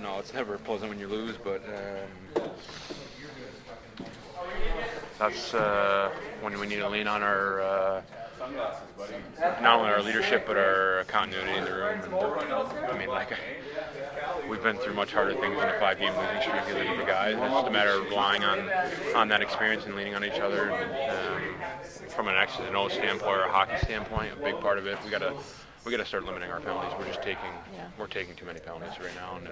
No, it's never pleasant when you lose, but that's when we need to lean on our not only our leadership but our continuity in the room. And, I mean, we've been through much harder things than a 5-game losing streak with the guys. It's just a matter of relying on that experience and leaning on each other. And, from an X's and O's standpoint or a hockey standpoint, a big part of it, we gotta start limiting our penalties. We're taking too many penalties right now, and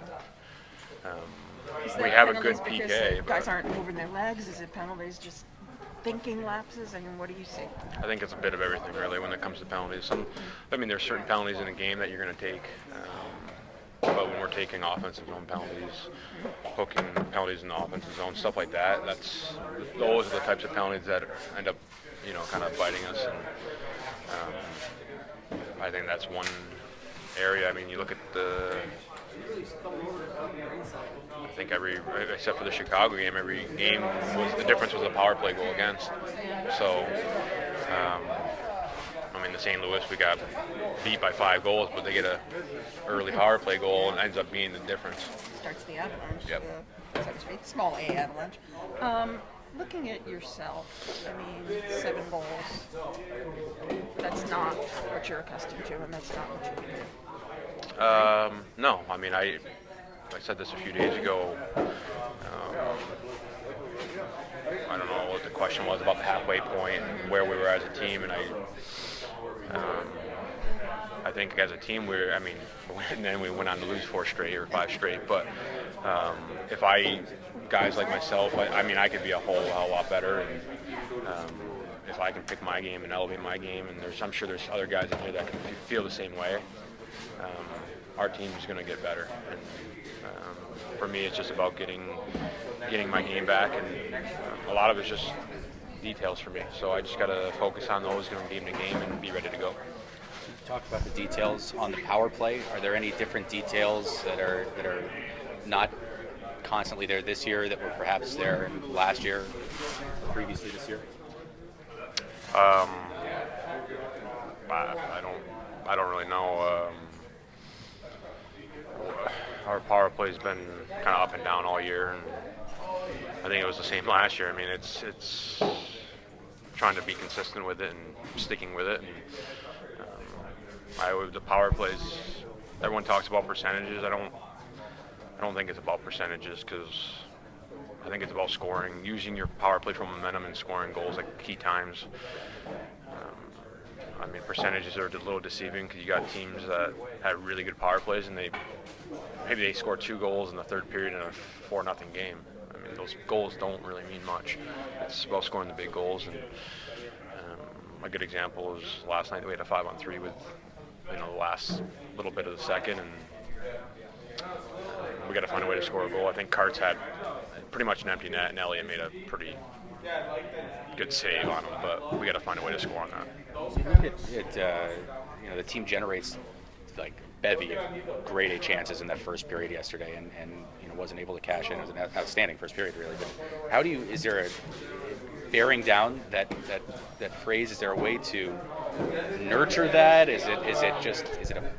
we have a good PK. Guys aren't moving their legs. Is it penalties just thinking lapses? I mean, what do you see? I think it's a bit of everything, really, when it comes to penalties. There's certain penalties in a game that you're going to take, but when we're taking offensive zone penalties, hooking penalties in the offensive zone, stuff like that, those are the types of penalties that end up, kind of biting us. And I think that's one area. I mean, you look at I think except for the Chicago game, every game the difference was a power play goal against. So, the St. Louis, we got beat by 5 goals, but they get a early power play goal and ends up being the difference. Starts the avalanche. Yep. So to speak, small A avalanche. Looking at yourself, I mean, 7 goals. That's not what you're accustomed to, and that's not what you do. No, I mean, I said this a few days ago. I don't know what the question was about the halfway point and where we were as a team, and I think as a team and then we went on to lose 4 straight or 5 straight. But guys like myself, I could be a whole hell lot better, and if I can pick my game and elevate my game, and I'm sure there's other guys in here that can feel the same way. Our team's going to get better. And, for me, it's just about getting my game back, and a lot of it's just details for me. So I just got to focus on those, game to game, and be ready to go. Talk about the details on the power play. Are there any different details that are not constantly there this year that were perhaps there last year, or previously this year? I don't really know. Our power play's been kind of up and down all year, and I think it was the same last year. I mean, it's trying to be consistent with it and sticking with it. And the power plays, everyone talks about percentages. I don't think it's about percentages, because I think it's about scoring, using your power play for momentum and scoring goals at key times. Percentages are a little deceiving, because you got teams that have really good power plays, and maybe they score 2 goals in the third period in a 4-0 game. Those goals don't really mean much. It's about scoring the big goals. And a good example is last night we had a 5-on-3 with the last little bit of the second, and we got to find a way to score a goal. I think Karts had pretty much an empty net, and Elliott made a pretty good save on him, but we got to find a way to score on that. So you look at the team generates like bevy of grade A chances in that first period yesterday, and wasn't able to cash in. It was an outstanding first period, really. But is there a bearing down that phrase? Is there a way to nurture that? Is it a?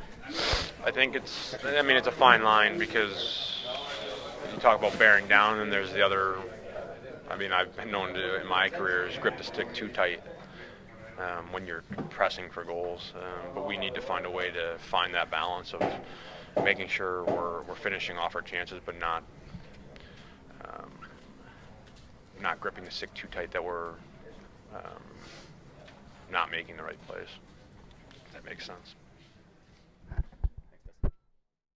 I think it's a fine line, because you talk about bearing down, and there's the other. I've been known to, in my career, is grip the stick too tight when you're pressing for goals. But we need to find a way to find that balance of making sure we're finishing off our chances, but not gripping the stick too tight, that we're not making the right plays. If that makes sense.